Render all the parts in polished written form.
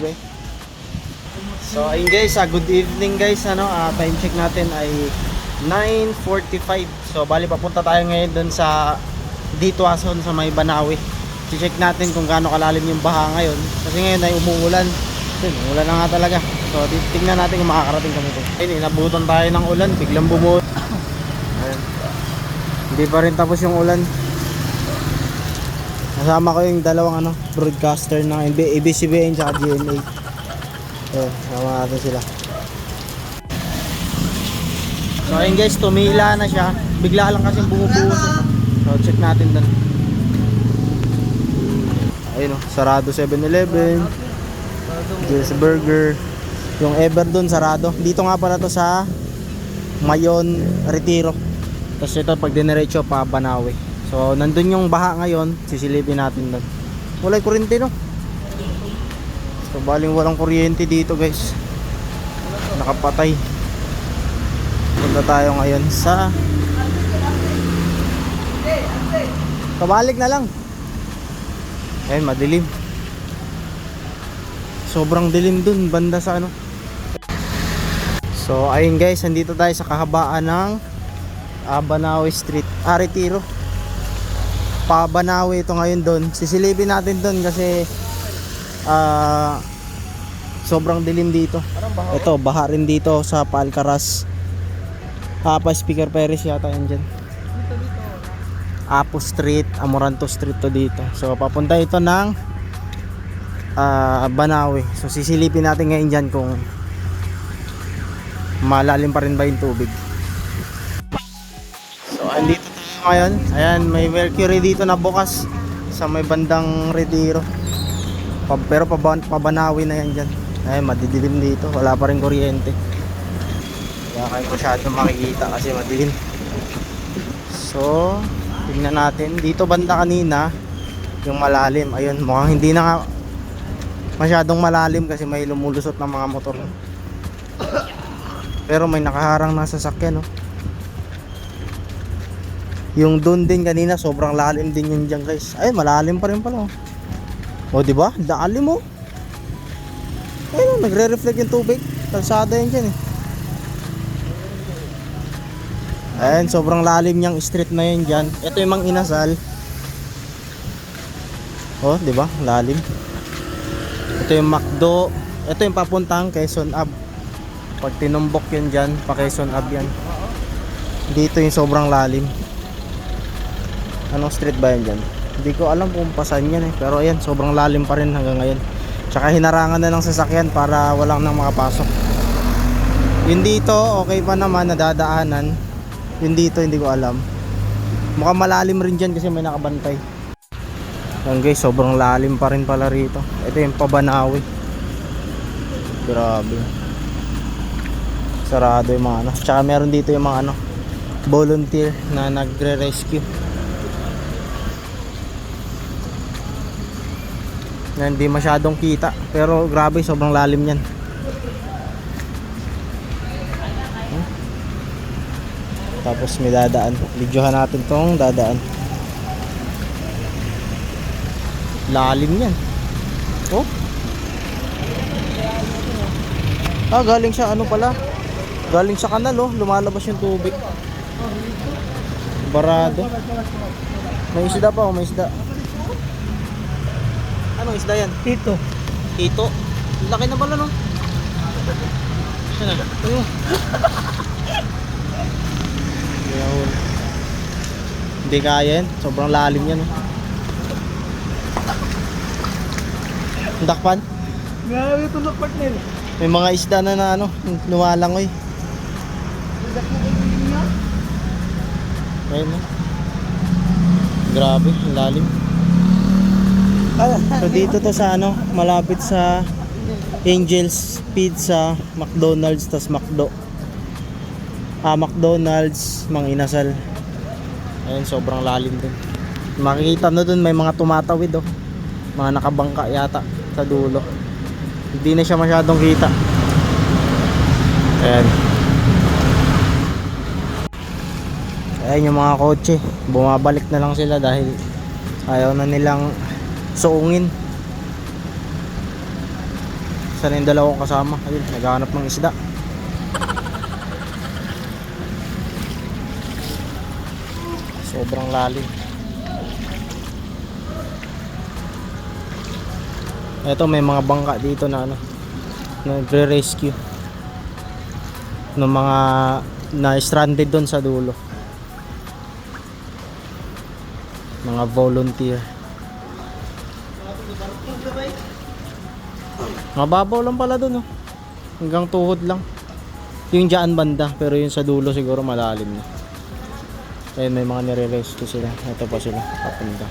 Okay. So ayun guys, good evening guys. Time check natin ay 9:45. So bali papunta tayo ngayon doon sa Ditwason sa may Banawe. I-check natin kung gaano kalalim yung baha ngayon. Kasi ngayon ay umuulan. Umuulan na nga talaga. So tingnan natin kung makakarating kami doon. Ayun, inabutan tayo ng ulan, biglang bumuot. Ayun. Hindi pa rin tapos yung ulan. Kasama ko yung dalawang broadcaster ng ABS-CBN at GMA. Sama natin sila. So ayun guys, tumila na siya. Bigla lang kasi bumubuhos. So check natin doon. Ayun sarado 7-Eleven, Jill's Burger. Yung Ever doon sarado. Dito nga pala to sa Mayon Retiro. Tapos ito pag dinerecho pa Banawe. So nandun yung baha ngayon, sisilipin natin doon. Walay kuryente no. So baling walang kuryente dito guys. Nakapatay. Punta tayo ngayon sa pabalik na lang. Ayun, madilim. Sobrang dilim dun, banda sa So ayun guys, nandito tayo sa kahabaan ng Banawe Street, Retiro. Banawe ito ngayon doon. Sisilipin natin doon kasi sobrang dilim dito. Ito, baha rin dito sa Palcaras. Pa Speaker Perez yata yan dyan. Apo Street, Amoranto Street to dito. So papunta ito ng Banawe. So sisilipin natin ngayon dyan kung malalim pa rin ba yung tubig. So andito tayo ngayon. Ayan, may Mercury dito na bukas sa may bandang Retiro. Pero pabanawi na yan dyan. Ay, madidilim dito. Wala pa rin kuryente. Kaya kayo masyadong makikita kasi madilim. So tingnan natin. Dito banda kanina yung malalim. Ayun, mukhang hindi na nga masyadong malalim kasi may lumulusot ng mga motor. Pero may nakaharang na sasakyan Yung doon din kanina sobrang lalim din yun dyan guys. Ay, malalim pa rin pala O diba? Lalim Ayun, nagre-reflect yung tubig. Kalsada yun dyan Ayan, sobrang lalim niyang street na yun dyan. Ito yung Mang Inasal. Diba? Lalim. Ito yung McDo. Ito yung papuntang Quezon Ave. Pag tinumbok yun dyan, pa Quezon Ave yan. Dito yung sobrang lalim. Anong street ba yan dyan? Hindi ko alam kung pasan yan Pero ayan, sobrang lalim pa rin hanggang ngayon. Tsaka hinarangan na ng sasakyan para walang nang makapasok. Yun dito, okay pa naman, nadadaanan. Yun dito, hindi ko alam. Mukhang malalim rin dyan kasi may nakabantay. Yan guys, sobrang lalim pa rin pala rito. Ito yung Pabanawe. Grabe. Sarado yung mga Tsaka meron dito yung mga volunteer na nagre-rescue. Na hindi masyadong kita. Pero grabe, sobrang lalim yan. Tapos may dadaan. Videohan natin tong dadaan. Lalim yan. Galing sa pala. Galing sa kanal lumalabas yung tubig. Barado. May isda pa may isda. Anong isda yan? Ito. Laki na pala Ayun. Hindi kaya yan. Sobrang lalim yan Dakpan? Grabe ito na partner. May mga isda na lumalangoy. Ayun Grabe, ang lalim. So dito to sa malapit sa Angel's Pizza, McDonald's, tas McDo. McDonald's, Mang Inasal. Ayun, sobrang lalim din. Makikita na dun may mga tumatawid Mga nakabangka yata sa dulo. Hindi na siya masyadong kita. Ayan. Ayan yung mga kotse. Bumabalik na lang sila dahil ayaw na nilang suungin. Sana yung dalawang kasama. Ayun, naghahanap ng isda. Sobrang lalim. Ito may mga bangka dito na ano, nagre-rescue ng mga na stranded doon sa dulo. Mga volunteer. Mababaw lang pala doon, oh. Hanggang tuhod lang. Yung dyan banda, pero yung sa dulo siguro malalim na. Ayun, may mga nire-rescue sila. Ito pa sila, papunta.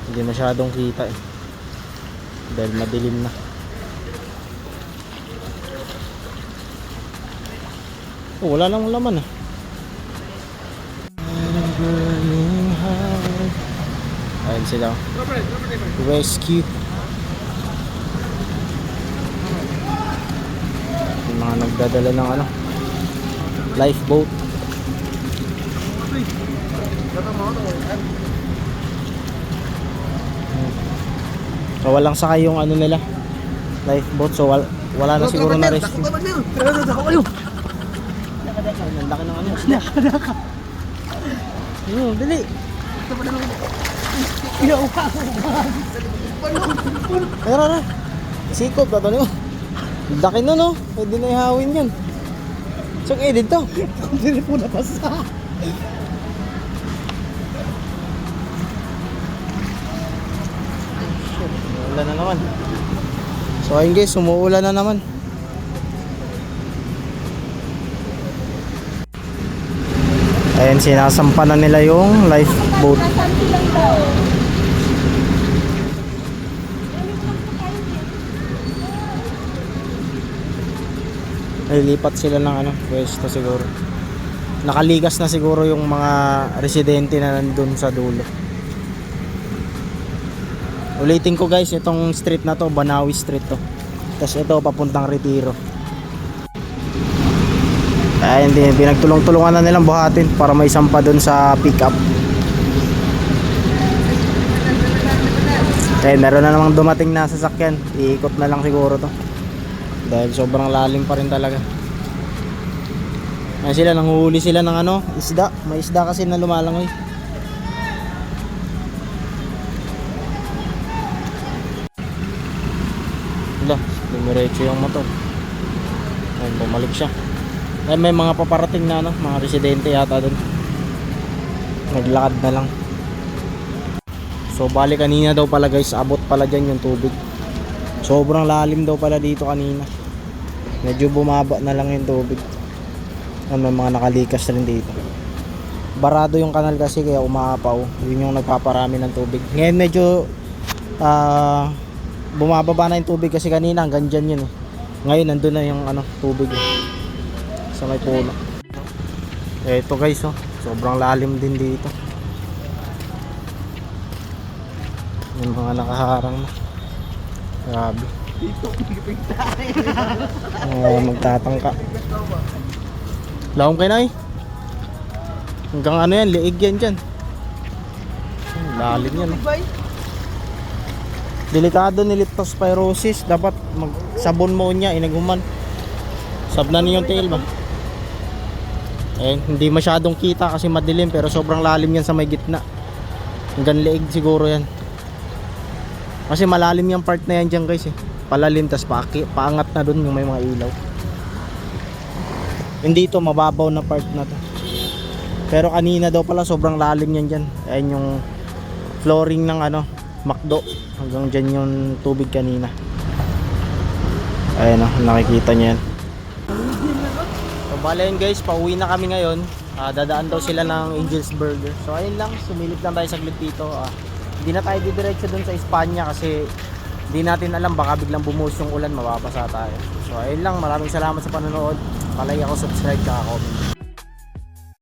Hindi masyadong kita eh. Dahil madilim na. Oh, wala lang laman ah. Ayun sila. Rescue. Yung mga nagdadala ng ano, lifeboat. So walang sakay yung ano nila, lifeboat, so wala na siguro na rescue. Ang laki ng ano. Dali. Tara. Sikop na to niyo. Laki nun, no? Pwede na ihawin yan. So, edit to. Hindi po napasa. Umuulan na naman. So ayun guys, umuulan na naman. Ayun, sinasampanan nila yung lifeboat. Ay, lipat sila ng ano, pwesto siguro. Nakaligas na siguro yung mga residente na nandun sa dulo. Ulitin ko guys, itong street na to, Banawi Street to. Tapos ito, papuntang Retiro. Ay, hindi, pinagtulong-tulungan na nilang buhatin para may sampa dun sa pick up. Eh, meron na namang dumating na sasakyan. Iikot na lang siguro to. Dahil sobrang lalim pa rin talaga. Ay, sila, nanguhuli sila ng ano, isda. May isda kasi na lumalangoy. Dumiretso yung motor. Ayun, bumalik siya. Ay, may mga paparating na ano, mga residente yata doon. Naglakad na lang. So bali kanina daw pala guys, abot pala dyan yung tubig. Sobrang lalim daw pala dito kanina. Medyo bumaba na lang yung tubig. Ay, may mga nakalikas rin dito. Barado yung kanal kasi kaya umaapaw. Yun yung nagpaparami ng tubig. Ngayon medyo bumababa na yung tubig kasi kanina hanggang dyan yun eh. Ngayon nandun na yung ano, tubig eh, sa may puno. Eto guys, oh, sobrang lalim din dito. Yung mga nakaharang na. Grabe. Magtatangka. Lahom kayo na eh. Hanggang ano yan, liig yan dyan. Lalim yan eh. Delikado ni leptospirosis, dapat magsabon mo niya, inaguman. Sabnan yung tail ba? Eh, hindi masyadong kita kasi madilim, pero sobrang lalim yan sa may gitna. Hanggang leeg siguro yan. Kasi malalim yung part na yan dyan guys eh. Palalim, tas paangat na dun yung may mga ilaw. Hindi ito mababaw na part na to. Pero kanina daw pala sobrang lalim yan dyan. Ayan yung flooring ng ano, McDo. Hanggang dyan yung tubig kanina. Ayan o, nakikita nyo yan. So bala yun guys, pauwi na kami ngayon. Dadaan daw sila ng Angel's Burger. So ayun lang, sumilip lang tayo saglit dito. Hindi na tayo didiretso dun sa Espanya kasi hindi natin alam, baka biglang bumuhos yung ulan, mababasa tayo. So ayun lang, maraming salamat sa panonood. Palay ako, subscribe, tsaka comment.